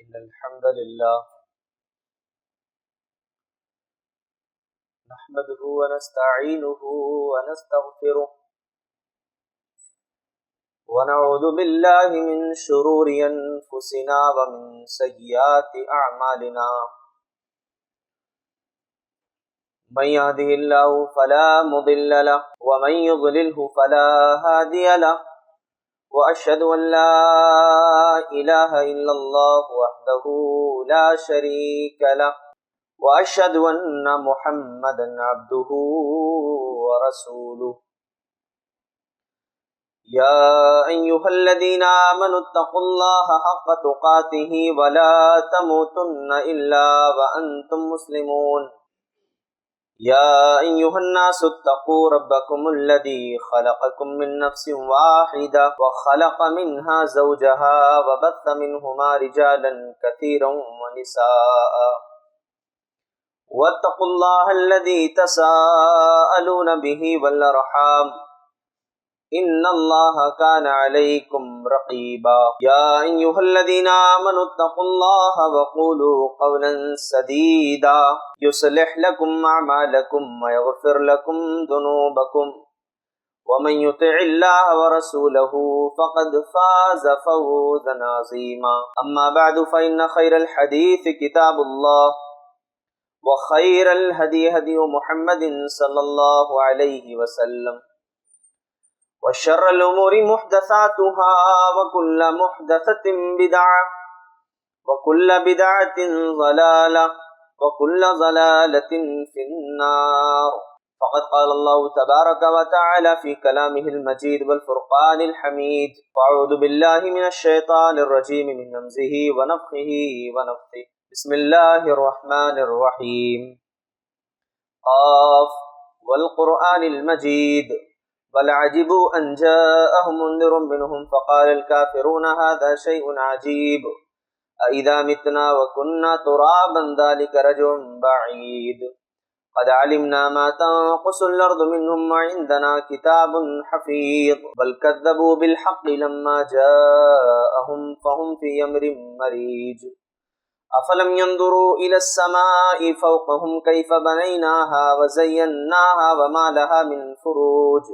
إن الحمد لله نحمده ونستعينه ونستغفره ونعوذ بالله من شرور أنفسنا ومن سيئات أعمالنا من يهده الله فلا مضل له ومن يضلله فلا هادي له وأشهد أن لا إله إلا الله وحده لا شريك له وأشهد أن محمدا عبده ورسوله يا أيها الذين آمنوا اتقوا الله حق تقاته ولا تموتن إلا وأنتم مسلمون يا أيها الناس اتقوا ربكم الذي خلقكم من نفس واحدة وخلق منها زوجها وبث منهما رجالا كثيرا ونساء واتقوا الله الذي تساءلون به والأرحام إن الله كان عليكم رقيبا يا أيها الذين آمنوا اتقوا الله وقولوا قولا سديدا يصلح لكم أعمالكم ويغفر لكم ذنوبكم ومن يطع الله ورسوله فقد فاز فوزا عظيما أما بعد فإن خير الحديث كتاب الله وخير الهدي هدي محمد صلى الله عليه وسلم وشر الأمور محدثاتها وكل محدثة بدعة وكل بدعة ضلالة وكل ضلالة في النار فقد قال الله تبارك وتعالى في كلامه المجيد والفرقان الحميد فأعوذ بالله من الشيطان الرجيم من همزه ونفخه ونفثه بسم الله الرحمن الرحيم قاف والقرآن المجيد بل عجبوا أن جاءهم منذر منهم فقال الكافرون هذا شيء عجيب أإذا متنا وكنا ترابا ذلك رجع بعيد قد علمنا ما تنقص الأرض منهم وعندنا كتاب حفيظ بل كذبوا بالحق لما جاءهم فهم في أمر مريج أفلم ينظروا إلى السماء فوقهم كيف بنيناها وزيناها وما لها من فروج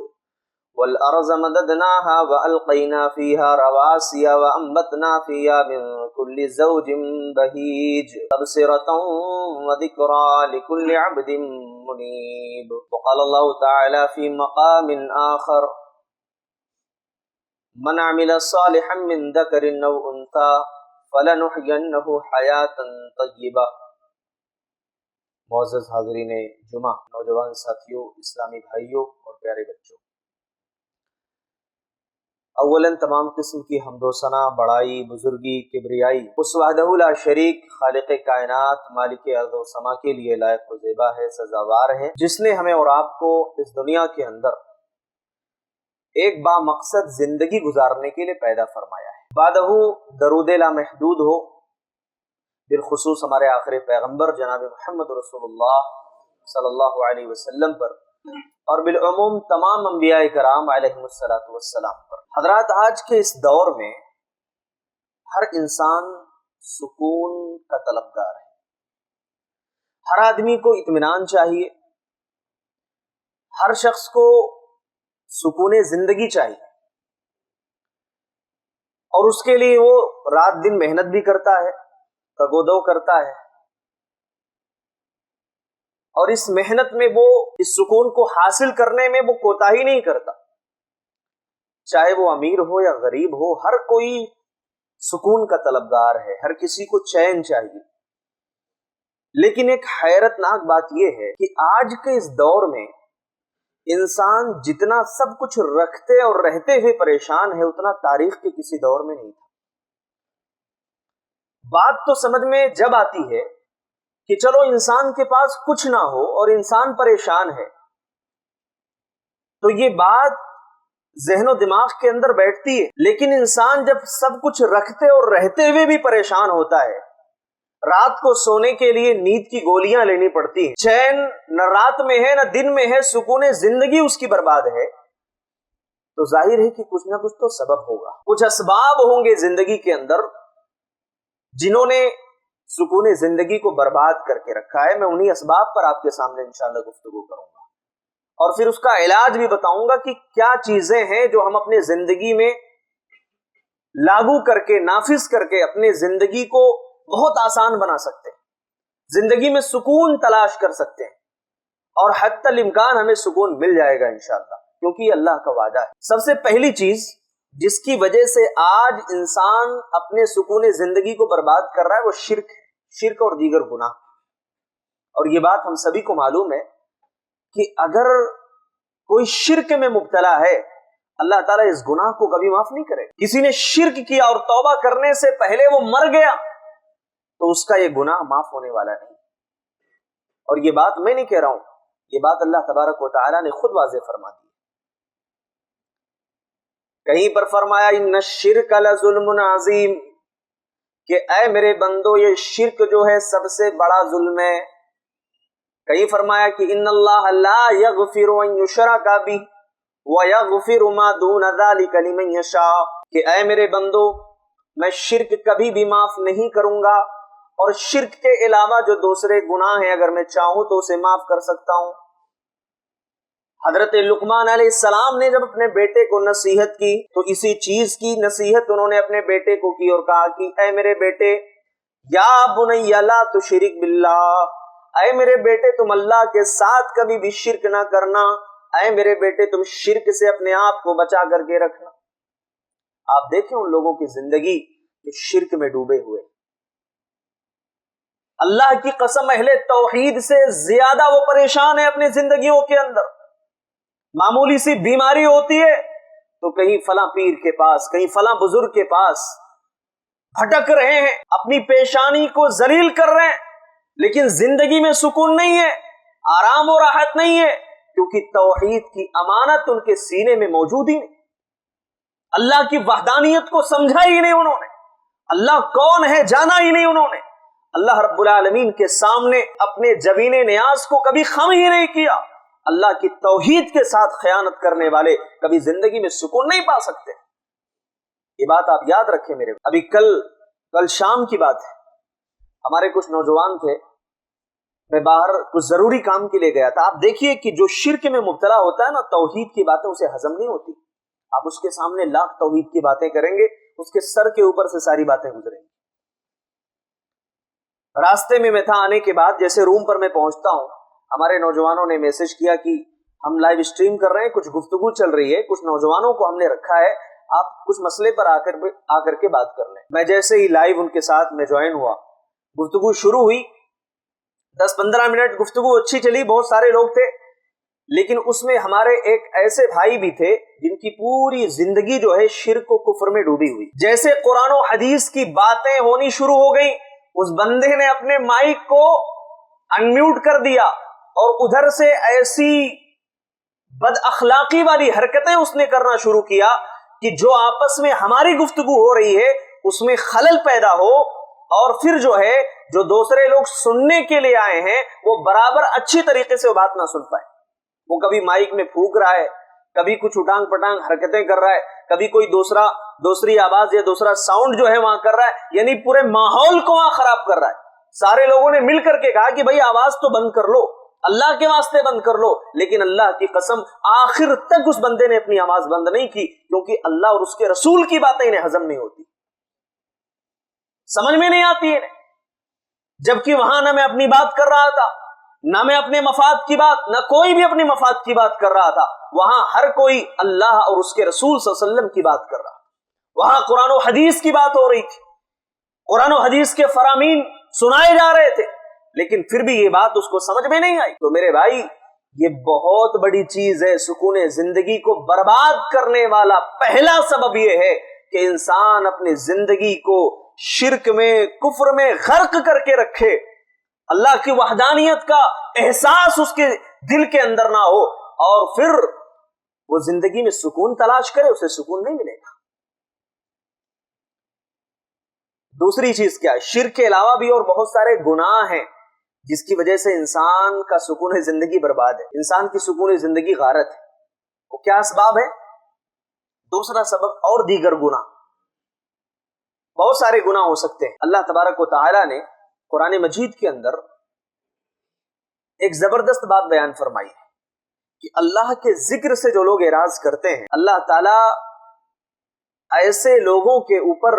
والأرض مددناها وألقينا فيها رواسي وأنبتنا فيها من كل زوج بهيج تبصرة وذكرى لكل عبد منيب وقال الله تعالى في مقام آخر من عمل صالحا من ذكر أو أنثى فلنحيينه حياة طیبہ۔ معزز حاضرین جمعہ، نوجوان ساتھیوں، اسلامی بھائیوں اور پیارے بچوں، اولاً تمام قسم کی حمد و ثنا، بڑائی، بزرگی، کبریائی اس وحدہ لا شریک خالق کائنات مالک ارض و سما کے لیے لائق و زیبا ہے، سزاوار ہے، جس نے ہمیں اور آپ کو اس دنیا کے اندر ایک با مقصد زندگی گزارنے کے لیے پیدا فرمایا ہے۔ بعدہ درود لامحدود ہو بالخصوص ہمارے آخری پیغمبر جناب محمد رسول اللہ صلی اللہ علیہ وسلم پر، اور بالعموم تمام انبیاء کرام علیہم السلام پر۔ حضرات، آج کے اس دور میں ہر انسان سکون کا طلبگار ہے، ہر آدمی کو اطمینان چاہیے، ہر شخص کو سکون زندگی چاہیے، اور اس کے لیے وہ رات دن محنت بھی کرتا ہے، تگ و دو کرتا ہے، اور اس محنت میں وہ اس سکون کو حاصل کرنے میں وہ کوتاہی نہیں کرتا، چاہے وہ امیر ہو یا غریب ہو، ہر کوئی سکون کا طلبگار ہے، ہر کسی کو چین چاہیے۔ لیکن ایک حیرت ناک بات یہ ہے کہ آج کے اس دور میں انسان جتنا سب کچھ رکھتے اور رہتے ہوئے پریشان ہے، اتنا تاریخ کے کسی دور میں نہیں تھا۔ بات تو سمجھ میں جب آتی ہے کہ چلو انسان کے پاس کچھ نہ ہو اور انسان پریشان ہے، تو یہ بات ذہن و دماغ کے اندر بیٹھتی ہے، لیکن انسان جب سب کچھ رکھتے اور رہتے ہوئے بھی پریشان ہوتا ہے، رات کو سونے کے لیے نیند کی گولیاں لینی پڑتی ہیں، چین نہ رات میں ہے نہ دن میں ہے، سکون زندگی اس کی برباد ہے، تو ظاہر ہے کہ کچھ نہ کچھ تو سبب ہوگا، کچھ اسباب ہوں گے زندگی کے اندر جنہوں نے سکون زندگی کو برباد کر کے رکھا ہے، میں انہی اسباب پر آپ کے سامنے انشاءاللہ گفتگو کروں گا، اور پھر اس کا علاج بھی بتاؤں گا کہ کیا چیزیں ہیں جو ہم اپنے زندگی میں لاگو کر کے، نافذ کر کے اپنے زندگی کو بہت آسان بنا سکتے ہیں، زندگی میں سکون تلاش کر سکتے ہیں، اور حتی الامکان ہمیں سکون مل جائے گا انشاءاللہ، کیونکہ یہ اللہ کا وعدہ ہے۔ سب سے پہلی چیز جس کی وجہ سے آج انسان اپنے سکون زندگی کو برباد کر رہا ہے وہ شرک ہے، شرک اور دیگر گناہ۔ اور یہ بات ہم سبھی کو معلوم ہے کہ اگر کوئی شرک میں مبتلا ہے، اللہ تعالیٰ اس گناہ کو کبھی معاف نہیں کرے۔ کسی نے شرک کیا اور توبہ کرنے سے پہلے وہ مر گیا تو اس کا یہ گناہ معاف ہونے والا نہیں۔ اور یہ بات میں نہیں کہہ رہا ہوں، یہ بات اللہ تبارک و تعالیٰ نے خود واضح فرما دی۔ کہیں پر فرمایا ان الشرک لظلم عظیم، کہ اے میرے بندو یہ شرک جو ہے سب سے بڑا ظلم ہے۔ کہیں فرمایا کہ ان اللہ لا یغفر ان یشرک بہ ویغفر ما دون ذلک لمن یشاء، کہ اے میرے بندو میں شرک کبھی بھی معاف نہیں کروں گا، اور شرک کے علاوہ جو دوسرے گناہ ہیں اگر میں چاہوں تو اسے معاف کر سکتا ہوں۔ حضرت لقمان علیہ السلام نے جب اپنے بیٹے کو نصیحت کی تو اسی چیز کی نصیحت انہوں نے اپنے بیٹے کو کی اور کہا کہ اے میرے بیٹے یا بنی لا تشرک باللہ، اے میرے بیٹے تم اللہ کے ساتھ کبھی بھی شرک نہ کرنا، اے میرے بیٹے تم شرک سے اپنے آپ کو بچا کر کے رکھنا۔ آپ دیکھیں ان لوگوں کی زندگی جو شرک میں ڈوبے ہوئے، اللہ کی قسم اہل توحید سے زیادہ وہ پریشان ہیں اپنی زندگیوں کے اندر۔ معمولی سی بیماری ہوتی ہے تو کہیں فلاں پیر کے پاس، کہیں فلاں بزرگ کے پاس بھٹک رہے ہیں، اپنی پیشانی کو ذلیل کر رہے ہیں، لیکن زندگی میں سکون نہیں ہے، آرام و راحت نہیں ہے، کیونکہ توحید کی امانت ان کے سینے میں موجود ہی نہیں، اللہ کی وحدانیت کو سمجھا ہی نہیں انہوں نے، اللہ کون ہے جانا ہی نہیں انہوں نے، اللہ رب العالمین کے سامنے اپنے جبین نیاز کو کبھی خم ہی نہیں کیا۔ اللہ کی توحید کے ساتھ خیانت کرنے والے کبھی زندگی میں سکون نہیں پا سکتے۔ یہ بات آپ یاد رکھیں میرے۔ ابھی کل شام کی بات ہے، ہمارے کچھ نوجوان تھے، میں باہر کچھ ضروری کام کے لیے گیا تھا۔ آپ دیکھیے کہ جو شرک میں مبتلا ہوتا ہے نا، توحید کی باتیں اسے ہضم نہیں ہوتی، آپ اس کے سامنے لاکھ توحید کی باتیں کریں گے، اس کے سر کے اوپر سے ساری باتیں گزریں گی۔ راستے میں تھا، آنے کے بعد جیسے روم پر میں پہنچتا ہوں، ہمارے نوجوانوں نے میسج کیا کہ ہم لائیو اسٹریم کر رہے ہیں، کچھ گفتگو چل رہی ہے، کچھ نوجوانوں کو ہم نے رکھا ہے، آپ کچھ مسئلے پر آ کر کے بات کر لیں۔ میں جیسے ہی لائیو ان کے ساتھ میں جوائن ہوا، گفتگو شروع ہوئی، 10-15 منٹ گفتگو اچھی چلی، بہت سارے لوگ تھے، لیکن اس میں ہمارے ایک ایسے بھائی بھی تھے جن کی پوری زندگی جو ہے شرک و کفر میں ڈوبی ہوئی۔ جیسے قرآن و حدیث کی باتیں ہونی شروع ہو گئی، اس بندے نے اپنے مائک کو انمیوٹ کر دیا اور ادھر سے ایسی بد اخلاقی والی حرکتیں اس نے کرنا شروع کیا کہ جو آپس میں ہماری گفتگو ہو رہی ہے اس میں خلل پیدا ہو، اور پھر جو ہے جو دوسرے لوگ سننے کے لیے آئے ہیں وہ برابر اچھی طریقے سے وہ بات نہ سن پائے۔ وہ کبھی مائک میں پھونک رہا ہے، کبھی کچھ اٹانگ پٹانگ حرکتیں کر رہا ہے، کبھی کوئی دوسری آواز یا دوسرا ساؤنڈ جو ہے وہاں کر رہا ہے، یعنی پورے ماحول کو وہاں خراب کر رہا ہے۔ سارے لوگوں نے مل کر کے کہا کہ بھائی آواز تو بند کر لو، اللہ کے واسطے بند کر لو، لیکن اللہ کی قسم آخر تک اس بندے نے اپنی آواز بند نہیں کی، کیونکہ اللہ اور اس کے رسول کی باتیں انہیں ہضم نہیں ہوتی، سمجھ میں نہیں آتی ہے، جبکہ وہاں نہ میں اپنی بات کر رہا تھا، نہ میں اپنے مفاد کی بات، نہ کوئی بھی اپنی مفاد کی بات کر رہا تھا، وہاں ہر کوئی اللہ اور اس کے رسول صلی اللہ علیہ وسلم کی بات کر رہا تھا، وہاں قرآن و حدیث کی بات ہو رہی تھی، قرآن و حدیث کے فرامین سنائے جا رہے تھے، لیکن پھر بھی یہ بات اس کو سمجھ میں نہیں آئی۔ تو میرے بھائی یہ بہت بڑی چیز ہے، سکون زندگی کو برباد کرنے والا پہلا سبب یہ ہے کہ انسان اپنی زندگی کو شرک میں، کفر میں غرق کر کے رکھے، اللہ کی وحدانیت کا احساس اس کے دل کے اندر نہ ہو، اور پھر وہ زندگی میں سکون تلاش کرے، اسے سکون نہیں ملے گا۔ دوسری چیز کیا ہے؟ شرک کے علاوہ بھی اور بہت سارے گناہ ہیں جس کی وجہ سے انسان کا سکون زندگی برباد ہے، انسان کی سکون زندگی غارت ہے۔ وہ کیا اسباب ہے؟ دوسرا سبب اور دیگر گناہ۔ بہت سارے گناہ ہو سکتے ہیں. اللہ تبارک و تعالی نے قرآن مجید کے اندر ایک زبردست بات بیان فرمائی ہے کہ اللہ کے ذکر سے جو لوگ اعراض کرتے ہیں اللہ تعالی ایسے لوگوں کے اوپر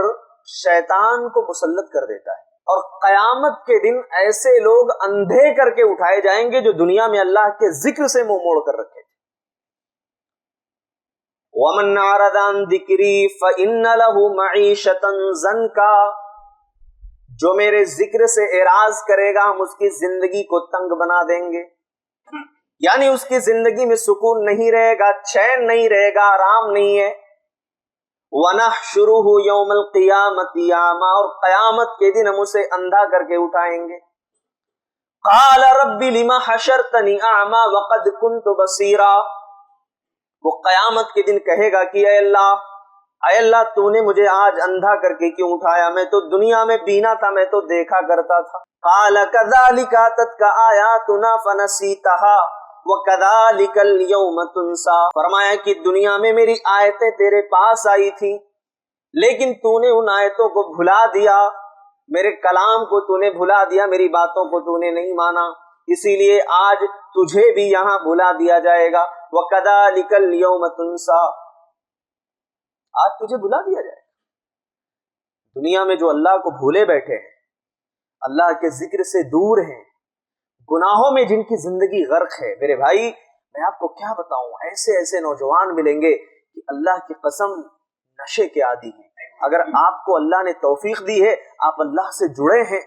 شیطان کو مسلط کر دیتا ہے، اور قیامت کے دن ایسے لوگ اندھے کر کے اٹھائے جائیں گے جو دنیا میں اللہ کے ذکر سے منہ موڑ کر رکھے تھے. وَمَنْ أَعْرَضَ عَنْ ذِكْرِي فَإِنَّ لَهُ مَعِيشَةً ضَنْكًا، جو میرے ذکر سے اعراض کرے گا ہم اس کی زندگی کو تنگ بنا دیں گے، یعنی اس کی زندگی میں سکون نہیں رہے گا، چین نہیں رہے گا، آرام نہیں ہے. وَنَحْشُرُهُ يَوْمَ الْقِيَامَةِ أَعْمَىٰ، اور قیامت کے دن ہم اسے اندھا کر کے اٹھائیں گے. قَالَ رَبِّ لِمَ حَشَرْتَنِي أَعْمَىٰ وَقَدْ كُنْتُ بَصِيرًا، وہ قیامت کے دن کہے گا کہ اے اللہ تو نے مجھے آج اندھا کر کے کیوں اٹھایا، میں تو دنیا میں بینا تھا، میں تو دیکھا کرتا تھا. قَالَ كَذَٰلِكَ أَتَتْكَ آيَاتُنَا فَنَسِيتَهَا وَكَذَٰلِكَ الْيَوْمَ تُنسَىٰ، فرمایا کہ دنیا میں میری آیتیں تیرے پاس آئی تھیں لیکن تو نے ان آیتوں کو بھلا دیا، میرے کلام کو تو نے بھلا دیا، میری باتوں کو تو نے نہیں مانا، اسی لیے آج تجھے بھی یہاں بھلا دیا جائے گا. وَكَذَٰلِكَ الْيَوْمَ تُنسَىٰ، آج تجھے بھلا دیا جائے گا. دنیا میں جو اللہ کو بھولے بیٹھے ہیں، اللہ کے ذکر سے دور ہیں، گناہوں میں جن کی زندگی غرق ہے، میرے بھائی میں آپ کو کیا بتاؤں، ایسے ایسے نوجوان ملیں گے کہ اللہ کی قسم نشے کے عادی ہیں. اگر آپ کو اللہ نے توفیق دی ہے، آپ اللہ سے جڑے ہیں،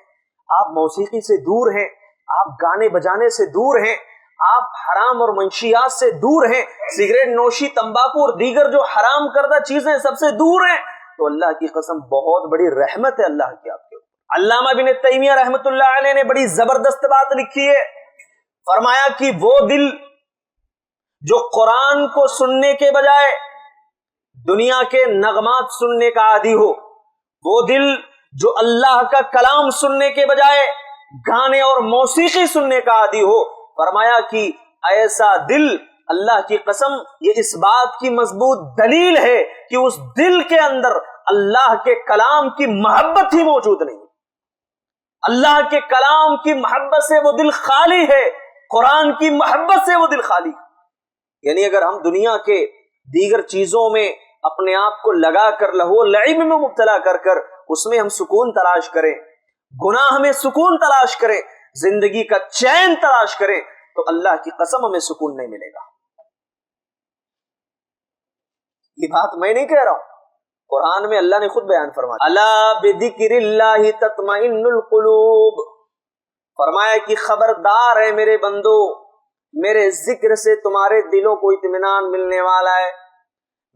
آپ موسیقی سے دور ہیں، آپ گانے بجانے سے دور ہیں، آپ حرام اور منشیات سے دور ہیں، سگریٹ نوشی، تمباکو اور دیگر جو حرام کردہ چیزیں سب سے دور ہیں، تو اللہ کی قسم بہت بڑی رحمت ہے اللہ کی آپ کے اوپر. علامہ ابن تیمیہ رحمۃ اللہ علیہ نے بڑی زبردست بات لکھی ہے، فرمایا کہ وہ دل جو قرآن کو سننے کے بجائے دنیا کے نغمات سننے کا عادی ہو، وہ دل جو اللہ کا کلام سننے کے بجائے گانے اور موسیقی سننے کا عادی ہو، فرمایا کہ ایسا دل اللہ کی قسم یہ اس بات کی مضبوط دلیل ہے کہ اس دل کے اندر اللہ کے کلام کی محبت ہی موجود نہیں. اللہ کے کلام کی محبت سے وہ دل خالی ہے، قرآن کی محبت سے وہ دل خالی. یعنی اگر ہم دنیا کے دیگر چیزوں میں اپنے آپ کو لگا کر لہو لعب میں مبتلا کر کر اس میں ہم سکون تلاش کریں، گناہ میں سکون تلاش کریں، زندگی کا چین تلاش کریں، تو اللہ کی قسم ہمیں سکون نہیں ملے گا. یہ بات میں نہیں کہہ رہا ہوں، قرآن میں اللہ نے خود بیان فرمایا، الا بذکر اللہ تطمئن القلوب، فرمایا کہ خبردار ہے میرے بندو، میرے ذکر سے تمہارے دلوں کو اطمینان ملنے والا ہے،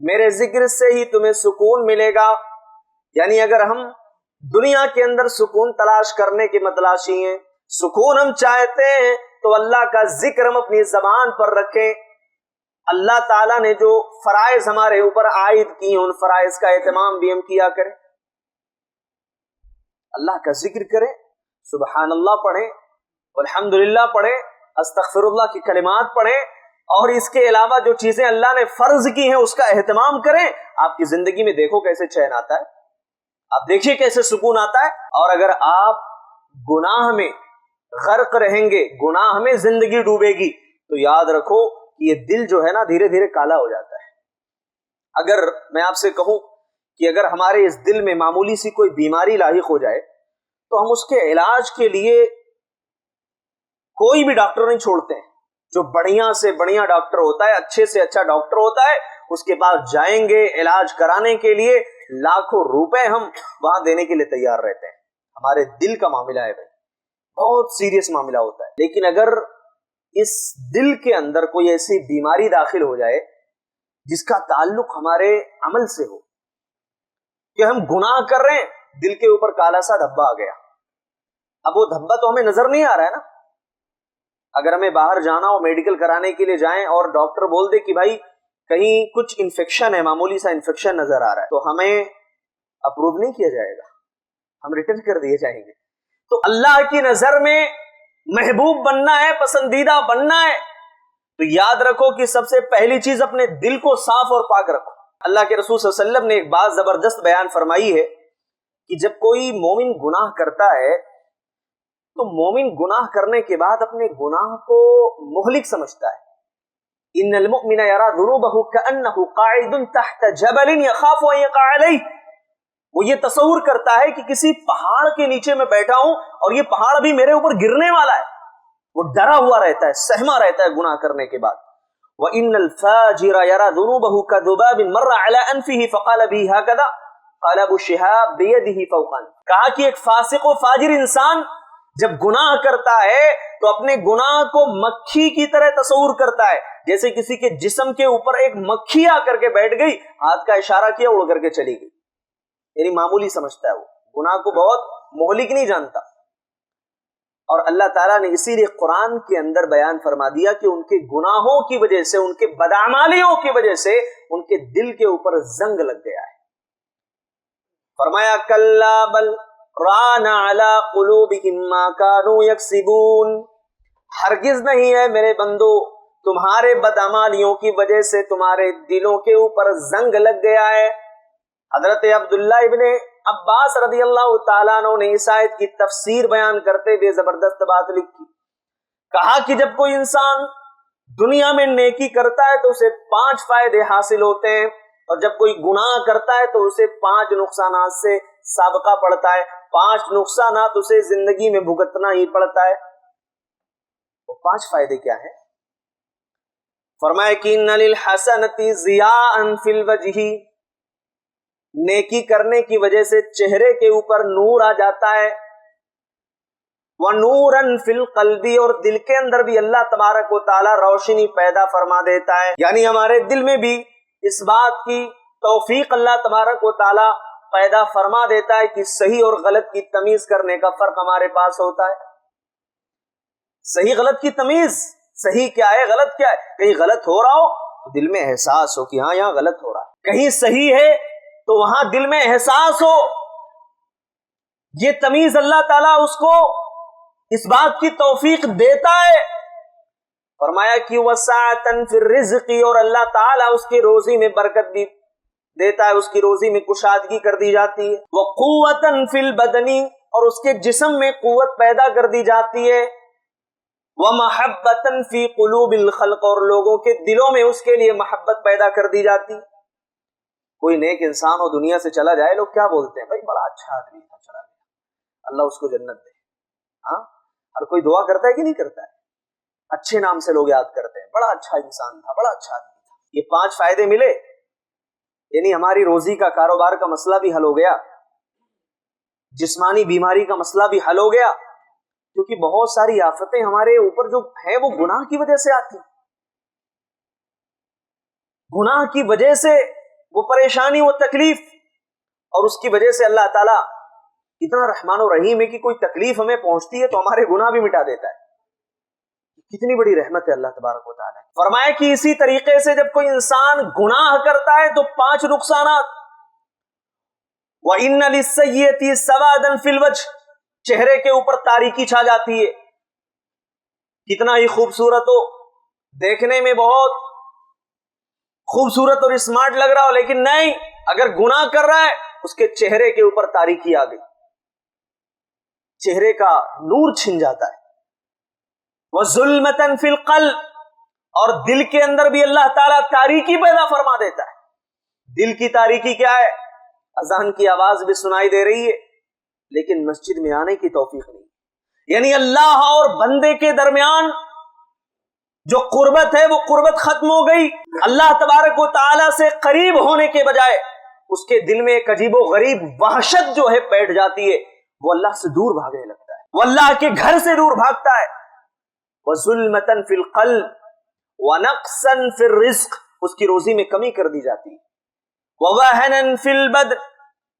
میرے ذکر سے ہی تمہیں سکون ملے گا. یعنی اگر ہم دنیا کے اندر سکون تلاش کرنے کے متلاشی ہیں، سکون ہم چاہتے ہیں تو اللہ کا ذکر ہم اپنی زبان پر رکھیں. اللہ تعالیٰ نے جو فرائض ہمارے اوپر عائد کی ہیں ان فرائض کا اہتمام بھی ہم کیا کریں، اللہ کا ذکر کریں، سبحان اللہ پڑھیں، الحمدللہ پڑھیں، استغفر اللہ کی کلمات پڑھیں، اور اس کے علاوہ جو چیزیں اللہ نے فرض کی ہیں اس کا اہتمام کریں. آپ کی زندگی میں دیکھو کیسے چین آتا ہے، آپ دیکھیے کیسے سکون آتا ہے. اور اگر آپ گناہ میں غرق رہیں گے، گناہ میں زندگی ڈوبے گی، تو یاد رکھو کہ یہ دل جو ہے نا دھیرے دھیرے کالا ہو جاتا ہے. اگر میں آپ سے کہوں کہ اگر ہمارے اس دل میں معمولی سی کوئی بیماری لاحق ہو جائے تو ہم اس کے علاج کے لیے کوئی بھی ڈاکٹر نہیں چھوڑتے ہیں. جو بڑھیا سے بڑھیا ڈاکٹر ہوتا ہے، اچھے سے اچھا ڈاکٹر ہوتا ہے، اس کے پاس جائیں گے علاج کرانے کے لیے، لاکھوں روپے ہم وہاں دینے کے لیے تیار رہتے ہیں. ہمارے دل کا معاملہ ہے بھائی، بہت سیریس معاملہ ہوتا ہے. لیکن اگر اس دل کے اندر کوئی ایسی بیماری داخل ہو جائے جس کا تعلق ہمارے عمل سے ہو، کہ ہم گناہ کر رہے ہیں، دل کے اوپر کالا سا دھبا آ گیا، اب وہ دھبا تو ہمیں نظر نہیں آ رہا ہے نا. اگر ہمیں باہر جانا ہو میڈیکل کرانے کے لیے جائیں اور ڈاکٹر بول دے کہ بھائی کہیں کچھ انفیکشن ہے، معمولی سا انفیکشن نظر آ رہا ہے، تو ہمیں اپروو نہیں کیا جائے گا، ہم ریٹرن کر دیے جائیں گے. تو اللہ کی نظر میں محبوب بننا ہے، پسندیدہ بننا ہے، تو یاد رکھو کہ سب سے پہلی چیز اپنے دل کو صاف اور پاک رکھو. اللہ کے رسول صلی اللہ علیہ وسلم نے ایک بات زبردست بیان فرمائی ہے کہ جب کوئی مومن گناہ کرتا ہے تو مومن گناہ کرنے کے بعد اپنے گناہ کو مہلک سمجھتا ہے۔ ان المؤمن یری ذنوبہ کأنہ قاعد تحت جبل یخاف ان یقع علیہ، وہ یہ تصور کرتا ہے کہ کسی پہاڑ کے نیچے میں بیٹھا ہوں اور یہ پہاڑ بھی میرے اوپر گرنے والا ہے، وہ ڈرا ہوا رہتا ہے، سہما رہتا ہے گناہ کرنے کے بعد۔ وَإِنَّ الْفَاجِرَ يَرَى ذُنُوبَهُ كَذُبَابٍ مَرَّ عَلَىٰ أَنفِهِ فَقَالَ بِهِ هَكَذَا قَالَ أَبُو شِهَابٍ بِيَدِهِ فَوْقًا، کہا کہ ایک فاسق و فاجر انسان جب گناہ کرتا ہے تو اپنے گناہ کو مکھی کی طرح تصور کرتا ہے، جیسے کسی کے جسم کے اوپر ایک مکھی آ کر کے بیٹھ گئی، ہاتھ کا اشارہ کیا، اڑ کر کے چلی گئی، یعنی معمولی سمجھتا ہے، وہ گناہ کو بہت مہلک نہیں جانتا۔ اور اللہ تعالیٰ نے اسی لیے قرآن کے اندر بیان فرما دیا کہ ان کے گناہوں کی وجہ سے، ان کے بدعمالیوں کی وجہ سے ان کے دل کے اوپر زنگ لگ گیا ہے۔ فرمایا کلا بل ران علی قلوبہم ما کانوا یکسبون، ہرگز نہیں ہے میرے بندو، تمہارے بدعمالیوں کی وجہ سے تمہارے دلوں کے اوپر زنگ لگ گیا ہے۔ حضرت عبداللہ ابن عباس رضی اللہ تعالیٰ عنہ نے اس آیت کی تفسیر بیان کرتے ہوئے زبردست بات لکھی، کہا کہ جب کوئی انسان دنیا میں نیکی کرتا ہے تو اسے 5 فائدے حاصل ہوتے ہیں، اور جب کوئی گناہ کرتا ہے تو اسے 5 نقصانات سے سابقہ پڑتا ہے، 5 نقصانات اسے زندگی میں بھگتنا ہی پڑتا ہے۔ وہ 5 فائدے کیا ہیں؟ فرمایا کہ ان للحسنۃ ضیاء فی الوجہ، نیکی کرنے کی وجہ سے چہرے کے اوپر نور آ جاتا ہے، وَنُورًا فِي الْقَلْبِ، اور دل کے اندر بھی اللہ تبارک و تعالی روشنی پیدا فرما دیتا ہے، یعنی ہمارے دل میں بھی اس بات کی توفیق اللہ تبارک و تعالی پیدا فرما دیتا ہے کہ صحیح اور غلط کی تمیز کرنے کا فرق ہمارے پاس ہوتا ہے۔ صحیح غلط کی تمیز، صحیح کیا ہے غلط کیا ہے، کہیں غلط ہو رہا ہو تو دل میں احساس ہو کہ ہاں یہاں غلط ہو رہا ہے، کہیں صحیح ہے تو وہاں دل میں احساس ہو، یہ تمیز اللہ تعالیٰ اس کو اس بات کی توفیق دیتا ہے۔ فرمایا کہ وسعۃ فی الرزق، اور اللہ تعالیٰ اس کی روزی میں برکت بھی دیتا ہے، اس کی روزی میں کشادگی کر دی جاتی ہے، وقوۃ فی البدن، اور اس کے جسم میں قوت پیدا کر دی جاتی ہے، ومحبۃ فی قلوب الخلق، اور لوگوں کے دلوں میں اس کے لیے محبت پیدا کر دی جاتی ہے۔ کوئی نیک انسان ہو دنیا سے چلا جائے، لوگ کیا بولتے ہیں؟ بھائی بڑا اچھا آدمی تھا، چلا گیا، اللہ اس کو جنت دے۔ ہاں، ہر کوئی دعا کرتا ہے کہ نہیں کرتا ہے؟ اچھے نام سے لوگ یاد کرتے ہیں، بڑا اچھا انسان تھا، بڑا اچھا آدمی تھا۔ یہ 5 فائدے ملے، یعنی ہماری روزی کا، کاروبار کا مسئلہ بھی حل ہو گیا، جسمانی بیماری کا مسئلہ بھی حل ہو گیا، کیونکہ بہت ساری آفتیں ہمارے اوپر جو ہیں وہ گناہ کی وجہ سے آتی، گناہ کی وجہ سے وہ پریشانی، وہ تکلیف، اور اس کی وجہ سے اللہ تعالیٰ اتنا رحمان و رحیم ہے کہ کوئی تکلیف ہمیں پہنچتی ہے تو ہمارے گناہ بھی مٹا دیتا ہے۔ کتنی بڑی رحمت ہے اللہ تبارک و تعالیٰ۔ فرمایا کہ اسی طریقے سے جب کوئی انسان گناہ کرتا ہے تو 5 نقصانات، وَإِنَّ لِلسَّيِّئَةِ سَوَادًا فِي الْوَجْهِ، چہرے کے اوپر تاریکی چھا جاتی ہے، کتنا ہی خوبصورت ہو، دیکھنے میں بہت خوبصورت اور اسمارٹ لگ رہا ہو، لیکن نہیں، اگر گناہ کر رہا ہے اس کے چہرے کے اوپر تاریکی آ گئی، چہرے کا نور چھن جاتا ہے۔ وَظُلْمَةً فِي الْقَلْبِ، اور دل کے اندر بھی اللہ تعالیٰ تاریکی پیدا فرما دیتا ہے۔ دل کی تاریکی کیا ہے؟ اذان کی آواز بھی سنائی دے رہی ہے لیکن مسجد میں آنے کی توفیق نہیں، یعنی اللہ اور بندے کے درمیان جو قربت ہے وہ قربت ختم ہو گئی، اللہ تبارک و تعالیٰ سے قریب ہونے کے بجائے اس کے دل میں ایک عجیب و غریب وحشت جو ہے بیٹھ جاتی ہے، وہ اللہ سے دور بھاگنے لگتا ہے، وہ اللہ کے گھر سے دور بھاگتا ہے۔ وَظُلْمَةً فِي الْقَلْبِ وَنَقْصًا فِي الرِّزْقِ، اس کی روزی میں کمی کر دی جاتی ہے۔ وَوَهَنًا فِي الْبَدْنِ،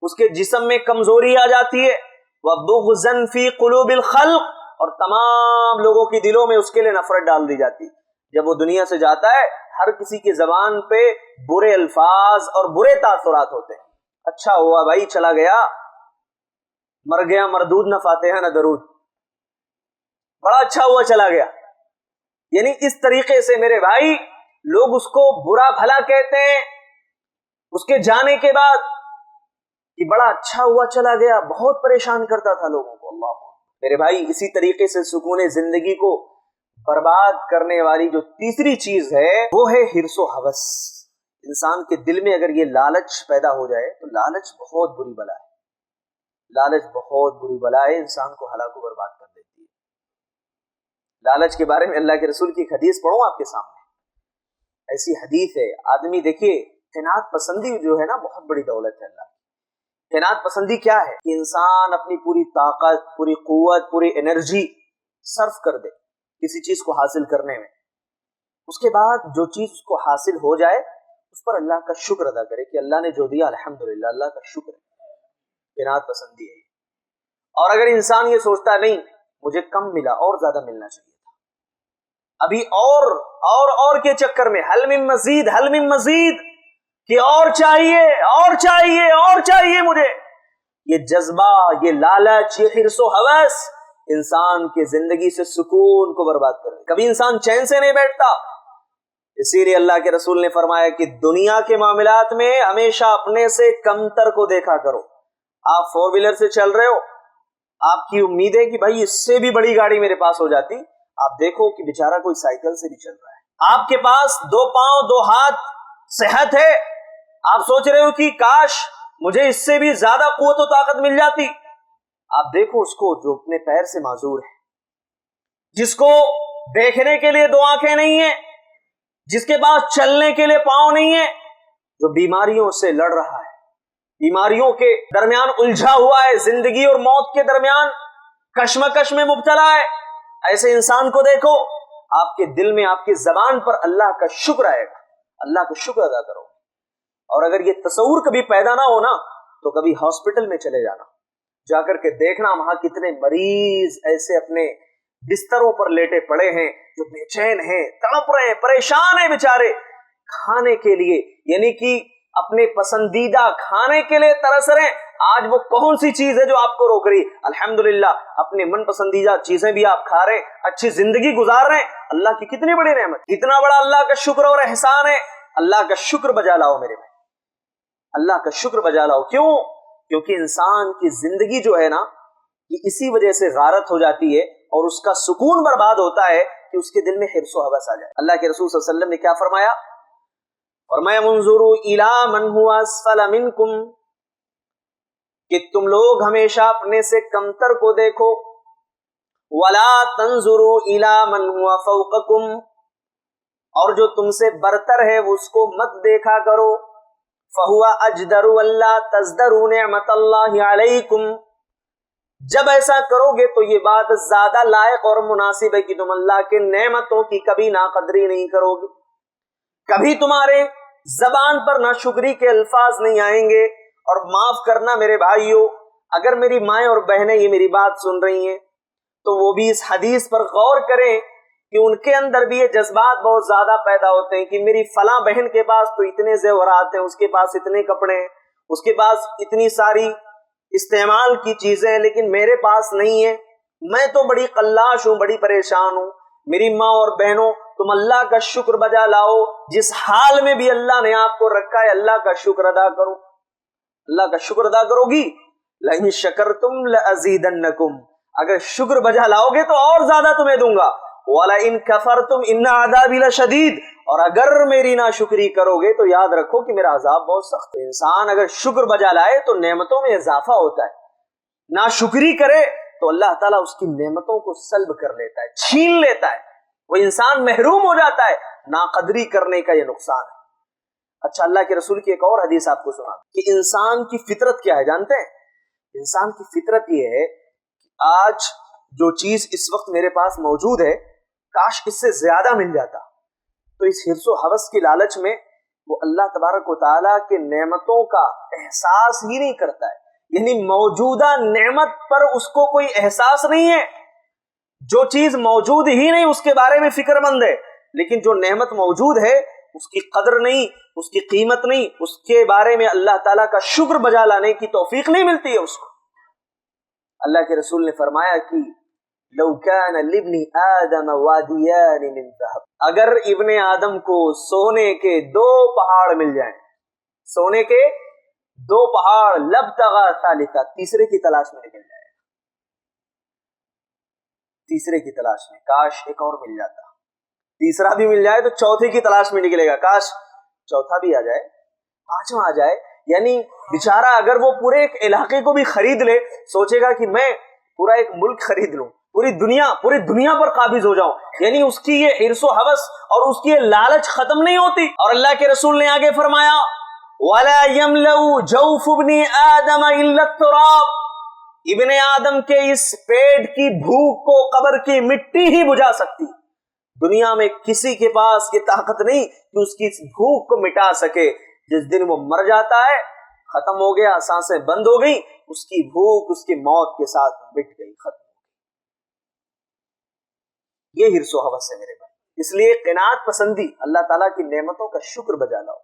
اس کے جسم میں کمزوری آ جاتی ہے۔ وَبُغْضًا فِي قُلُوبِ الْخَلْقِ، اور تمام لوگوں کی دلوں میں اس کے لیے نفرت ڈال دی جاتی ہے۔ جب وہ دنیا سے جاتا ہے ہر کسی کی زبان پہ برے الفاظ اور برے تاثرات ہوتے ہیں، اچھا ہوا بھائی چلا گیا، مر گیا مردود نہ فاتحہ نہ درود، بڑا اچھا ہوا چلا گیا، یعنی اس طریقے سے میرے بھائی لوگ اس کو برا بھلا کہتے ہیں، اس کے جانے کے بعد کہ بڑا اچھا ہوا چلا گیا، بہت پریشان کرتا تھا لوگوں کو. اللہ میرے بھائی، اسی طریقے سے سکون زندگی کو برباد کرنے والی جو تیسری چیز ہے وہ ہے حرص و ہوس. انسان کے دل میں اگر یہ لالچ پیدا ہو جائے تو لالچ بہت بری بلا ہے. لالچ بہت بری بلا ہے، انسان کو ہلاک و برباد کر دیتی ہے. لالچ کے بارے میں اللہ کے رسول کی ایک حدیث پڑھوں آپ کے سامنے. ایسی حدیث ہے، آدمی دیکھیے، قناعت پسندی جو ہے نا بہت بڑی دولت ہے اللہ کی. قناعت پسندی کیا ہے؟ کہ انسان اپنی پوری طاقت، پوری قوت، پوری انرجی صرف کر دے کسی چیز کو حاصل کرنے میں. اس کے بعد جو چیز کو حاصل ہو جائے اس پر اللہ کا شکر ادا کرے کہ اللہ نے جو دیا الحمدللہ، اللہ کا شکر ہے. قناعت پسندی ہے. اور اگر انسان یہ سوچتا نہیں مجھے کم ملا اور زیادہ ملنا چاہیے تھا، ابھی اور کے چکر میں حل من مزید کہ اور چاہیے مجھے، یہ جذبہ، یہ لالچ، یہ حرص و ہوس انسان کی زندگی سے سکون کو برباد کر دے. کبھی انسان چین سے نہیں بیٹھتا. اسی لیے اللہ کے رسول نے فرمایا کہ دنیا کے معاملات میں ہمیشہ اپنے سے کمتر کو دیکھا کرو. آپ 4 ویلر سے چل رہے ہو، آپ کی امید ہے کہ بھائی اس سے بھی بڑی گاڑی میرے پاس ہو جاتی. آپ دیکھو کہ بیچارہ کوئی سائیکل سے بھی چل رہا ہے. آپ کے پاس 2 پاؤں 2 ہاتھ صحت ہے، آپ سوچ رہے ہو کہ کاش مجھے اس سے بھی زیادہ قوت و طاقت مل جاتی. آپ دیکھو اس کو جو اپنے پیر سے معذور ہے، جس کو دیکھنے کے لیے 2 آنکھیں نہیں ہیں، جس کے پاس چلنے کے لیے پاؤں نہیں ہیں، جو بیماریوں سے لڑ رہا ہے، بیماریوں کے درمیان الجھا ہوا ہے، زندگی اور موت کے درمیان کشمکش میں مبتلا ہے. ایسے انسان کو دیکھو، آپ کے دل میں، آپ کی زبان پر اللہ کا شکر آئے گا. اللہ کا شکر ادا کرو. اور اگر یہ تصور کبھی پیدا نہ ہونا تو کبھی ہاسپٹل میں چلے جانا، جا کر کے دیکھنا وہاں کتنے مریض ایسے اپنے بستروں پر لیٹے پڑے ہیں جو بے چین ہیں، تڑپ رہے ہیں، پریشان ہیں بیچارے کھانے کے لیے، یعنی کہ اپنے پسندیدہ کھانے کے لیے ترس رہے ہیں. آج وہ کون سی چیز ہے جو آپ کو روک رہی؟ الحمدللہ اپنے من پسندیدہ چیزیں بھی آپ کھا رہے ہیں، اچھی زندگی گزار رہے ہیں. اللہ کی کتنی بڑی نعمت، کتنا بڑا اللہ کا شکر اور احسان ہے. اللہ کا شکر بجا لاؤ میرے بھائی، اللہ کا شکر بجا لاؤ. کیوں؟ کیونکہ انسان کی زندگی جو ہے نا یہ اسی وجہ سے غارت ہو جاتی ہے اور اس کا سکون برباد ہوتا ہے کہ اس کے دل میں حرص و ہوس آ جائے. اللہ کے رسول صلی اللہ علیہ وسلم نے کیا فرمایا؟ فرمایا منظروا الی من هو اسفل منکم، کہ تم لوگ ہمیشہ اپنے سے کمتر کو دیکھو. ولا تنظروا الی من هو فوقکم، اور جو تم سے برتر ہے اس کو مت دیکھا کرو. فَهُوَ أَجْدَرُ وَلَّا تَزْدَرُوا نِعْمَةَ اللَّهِ عَلَيْكُمْ، جب ایسا کرو گے تو یہ بات زیادہ لائق اور مناسب ہے کہ تم اللہ کے نعمتوں کی کبھی ناقدری نہیں کرو گے، کبھی تمہارے زبان پر ناشکری کے الفاظ نہیں آئیں گے. اور معاف کرنا میرے بھائیوں، اگر میری مائیں اور بہنیں یہ میری بات سن رہی ہیں تو وہ بھی اس حدیث پر غور کریں کہ ان کے اندر بھی یہ جذبات بہت زیادہ پیدا ہوتے ہیں کہ میری فلاں بہن کے پاس تو اتنے زیورات ہیں، اس کے پاس اتنے کپڑے ہیں، اس کے پاس اتنی ساری استعمال کی چیزیں ہیں، لیکن میرے پاس نہیں ہے. میں تو بڑی قلاش ہوں، بڑی پریشان ہوں. میری ماں اور بہنوں، تم اللہ کا شکر بجا لاؤ. جس حال میں بھی اللہ نے آپ کو رکھا ہے اللہ کا شکر ادا کرو. اللہ کا شکر ادا کرو گی، لئن شکرتم لازیدنکم، اگر شکر بجا لاؤ گے تو اور زیادہ تمہیں دوں گا. وَلَئِن كَفَرْتُمْ إِنَّ عَذَابِي لَشَدِيدٌ، اور اگر میری ناشکری کرو گے تو یاد رکھو کہ میرا عذاب بہت سخت ہے. انسان اگر شکر بجا لائے تو نعمتوں میں اضافہ ہوتا ہے، ناشکری کرے تو اللہ تعالیٰ اس کی نعمتوں کو سلب کر لیتا ہے، چھین لیتا ہے، وہ انسان محروم ہو جاتا ہے. ناقدری کرنے کا یہ نقصان ہے. اچھا، اللہ کے رسول کی ایک اور حدیث آپ کو سنا کہ انسان کی فطرت کیا ہے جانتے ہیں؟ انسان کی فطرت یہ ہے کہ آج جو چیز اس وقت میرے پاس موجود ہے کاش اس سے زیادہ مل جاتا. تو اس حرص و ہوس کی لالچ میں وہ اللہ تبارک و تعالیٰ کے نعمتوں کا احساس ہی نہیں کرتا ہے، یعنی موجودہ نعمت پر اس کو کوئی احساس نہیں ہے. جو چیز موجود ہی نہیں اس کے بارے میں فکر مند ہے، لیکن جو نعمت موجود ہے اس کی قدر نہیں، اس کی قیمت نہیں، اس کے بارے میں اللہ تعالیٰ کا شکر بجا لانے کی توفیق نہیں ملتی ہے اس کو. اللہ کے رسول نے فرمایا کہ لو كان لابن آدم وادیان من ذهب، اگر ابن آدم کو سونے کے 2 پہاڑ مل جائیں، سونے کے دو پہاڑ لبتغا ثالثا، تیسرے کی تلاش میں نکل جائے گا، تیسرے کی تلاش میں، کاش ایک اور مل جاتا، تیسرا بھی مل جائے تو چوتھے کی تلاش میں نکلے گا، کاش چوتھا بھی آ جائے، پانچواں آ جائے. یعنی بیچارہ اگر وہ پورے ایک علاقے کو بھی خرید لے، سوچے گا کہ میں پورا ایک ملک خرید لوں، پوری دنیا پر قابض ہو جاؤں، یعنی اس کی یہ حرص و حوث اور اس کی یہ لالچ ختم نہیں ہوتی. اور اللہ کے رسول نے آگے فرمایا وَلَا يَمْلَأُ جَوْفُ ابْنِ آدَمَ إِلَّا التُّرَابُ، ابن آدم کے اس پیٹ کی بھوک کو قبر کی مٹی ہی بجھا سکتی. دنیا میں کسی کے پاس یہ طاقت نہیں کہ اس کی اس بھوک کو مٹا سکے. جس دن وہ مر جاتا ہے، ختم ہو گیا، سانسیں بند ہو گئی، اس کی بھوک اس کی موت کے ساتھ مٹ گئی، ختم. یہ حرص و حوث ہے میرے بھائی. اس لیے قناعت پسندی، اللہ تعالیٰ کی نعمتوں کا شکر بجا لاؤ،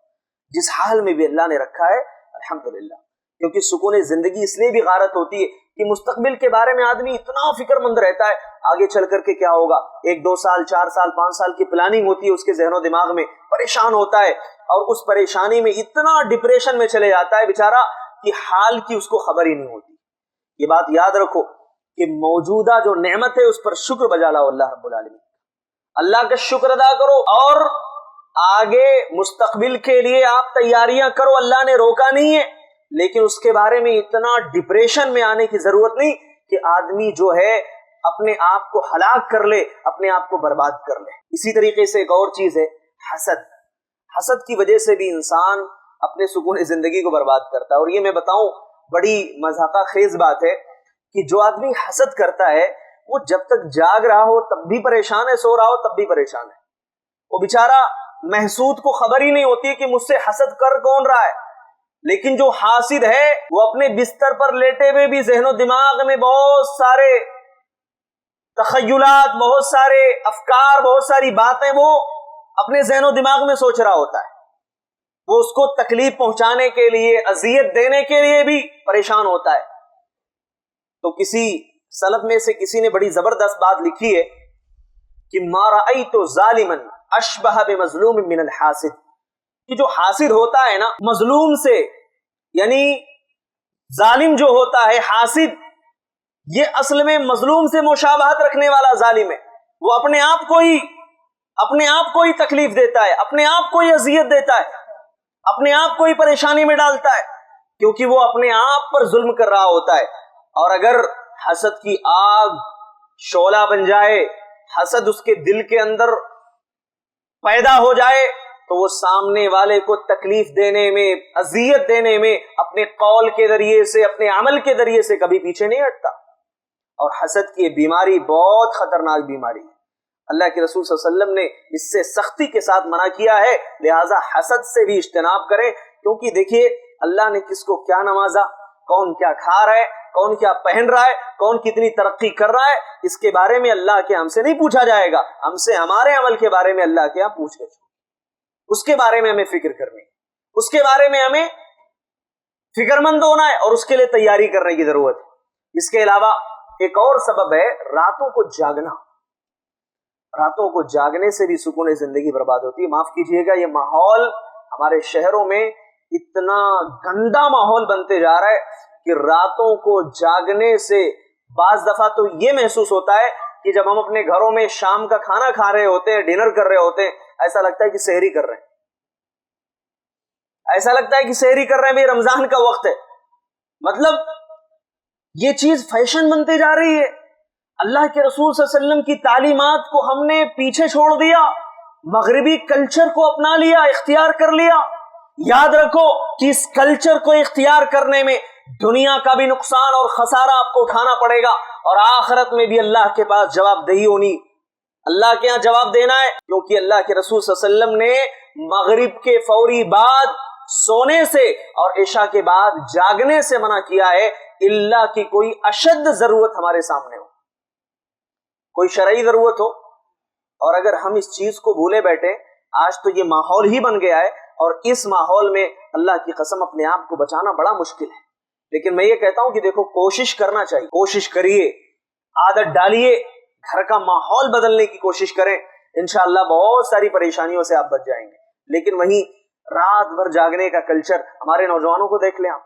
جس حال میں بھی اللہ نے رکھا ہے الحمدللہ. کیونکہ سکون زندگی اس لیے بھی غارت ہوتی ہے کہ مستقبل کے بارے میں آدمی اتنا فکر مند رہتا ہے، آگے چل کر کے کیا ہوگا، 1 2 سال 4 سال 5 سال کی پلاننگ ہوتی ہے اس کے ذہن و دماغ میں، پریشان ہوتا ہے، اور اس پریشانی میں اتنا ڈپریشن میں چلے جاتا ہے بیچارہ کہ حال کی اس کو خبر ہی نہیں ہوتی. یہ بات یاد رکھو کہ موجودہ جو نعمت ہے اس پر شکر بجا لاؤ اللہ رب العالمین، اللہ کا شکر ادا کرو، اور آگے مستقبل کے لیے آپ تیاریاں کرو. اللہ نے روکا نہیں ہے، لیکن اس کے بارے میں اتنا ڈپریشن میں آنے کی ضرورت نہیں کہ آدمی جو ہے اپنے آپ کو ہلاک کر لے، اپنے آپ کو برباد کر لے. اسی طریقے سے ایک اور چیز ہے حسد. حسد کی وجہ سے بھی انسان اپنے سکون زندگی کو برباد کرتا ہے. اور یہ میں بتاؤں بڑی مضحکہ خیز بات ہے کہ جو آدمی حسد کرتا ہے وہ جب تک جاگ رہا ہو تب بھی پریشان ہے، سو رہا ہو تب بھی پریشان ہے. وہ بیچارہ محسود کو خبر ہی نہیں ہوتی کہ مجھ سے حسد کر کون رہا ہے. لیکن جو حاسد ہے وہ اپنے بستر پر لیٹے ہوئے بھی ذہن و دماغ میں بہت سارے تخیلات، بہت سارے افکار، بہت ساری باتیں وہ اپنے ذہن و دماغ میں سوچ رہا ہوتا ہے. وہ اس کو تکلیف پہنچانے کے لیے، اذیت دینے کے لیے بھی پریشان ہوتا ہے. تو کسی سلف میں سے کسی نے بڑی زبردست بات لکھی ہے کہ ما رأیت ظالما اشبہ بمظلوم من الحاسد، کہ جو حاسد ہوتا ہے نا مظلوم سے، یعنی ظالم جو ہوتا ہے حاسد، یہ اصل میں مظلوم سے مشابہت رکھنے والا ظالم ہے. وہ اپنے آپ کو ہی تکلیف دیتا ہے، اپنے آپ کو ہی اذیت دیتا ہے، اپنے آپ کو ہی پریشانی میں ڈالتا ہے، کیونکہ وہ اپنے آپ پر ظلم کر رہا ہوتا ہے. اور اگر حسد کی آگ شعلہ بن جائے، حسد اس کے دل کے اندر پیدا ہو جائے، تو وہ سامنے والے کو تکلیف دینے میں، اذیت دینے میں اپنے قول کے ذریعے سے، اپنے عمل کے ذریعے سے کبھی پیچھے نہیں ہٹتا. اور حسد کی بیماری بہت خطرناک بیماری ہے. اللہ کے رسول صلی اللہ علیہ وسلم نے اس سے سختی کے ساتھ منع کیا ہے، لہٰذا حسد سے بھی اجتناب کریں. کیونکہ دیکھیے اللہ نے کس کو کیا نوازا، کون کیا کھا رہا ہے، کون کیا پہن رہا ہے، کون کتنی ترقی کر رہا ہے، اس کے بارے میں اللہ کے ہم سے نہیں پوچھا جائے گا. ہم سے ہمارے عمل کے بارے میں اللہ کے یہاں پوچھ گئے، اس کے بارے میں ہمیں فکر کرنی، اس کے بارے میں ہمیں فکر مند ہونا ہے اور اس کے لیے تیاری کرنے کی ضرورت ہے. اس کے علاوہ ایک اور سبب ہے راتوں کو جاگنا. راتوں کو جاگنے سے بھی سکون زندگی برباد ہوتی ہے. معاف کیجئے گا، یہ ماحول ہمارے شہروں میں اتنا گندا ماحول بنتے جا رہا ہے کہ راتوں کو جاگنے سے بعض دفعہ تو یہ محسوس ہوتا ہے کہ جب ہم اپنے گھروں میں شام کا کھانا کھا رہے ہوتے ہیں، ڈنر کر رہے ہوتے ہیں، ایسا لگتا ہے کہ سحری کر رہے ہیں، ایسا لگتا ہے کہ سحری کر رہے ہیں، بھی رمضان کا وقت ہے. مطلب یہ چیز فیشن بنتی جا رہی ہے. اللہ کے رسول صلی اللہ علیہ وسلم کی تعلیمات کو ہم نے پیچھے چھوڑ دیا، مغربی کلچر کو اپنا لیا، اختیار کر لیا. یاد رکھو کہ اس کلچر کو اختیار کرنے میں دنیا کا بھی نقصان اور خسارہ آپ کو اٹھانا پڑے گا، اور آخرت میں بھی اللہ کے پاس جواب دہی ہونی، اللہ کے ہاں جواب دینا ہے. کیونکہ اللہ کے رسول صلی اللہ علیہ وسلم نے مغرب کے فوری بعد سونے سے اور عشاء کے بعد جاگنے سے منع کیا ہے، اللہ کی کوئی اشد ضرورت ہمارے سامنے ہو، کوئی شرعی ضرورت ہو. اور اگر ہم اس چیز کو بھولے بیٹھے، آج تو یہ ماحول ہی بن گیا ہے، اور اس ماحول میں اللہ کی قسم اپنے آپ کو بچانا بڑا مشکل ہے. لیکن میں یہ کہتا ہوں کہ دیکھو کوشش کرنا چاہیے، کوشش کریے، عادت ڈالیے، گھر کا ماحول بدلنے کی کوشش کریں، انشاءاللہ بہت ساری پریشانیوں سے آپ بچ جائیں گے. لیکن وہیں رات بھر جاگنے کا کلچر، ہمارے نوجوانوں کو دیکھ لیں آپ،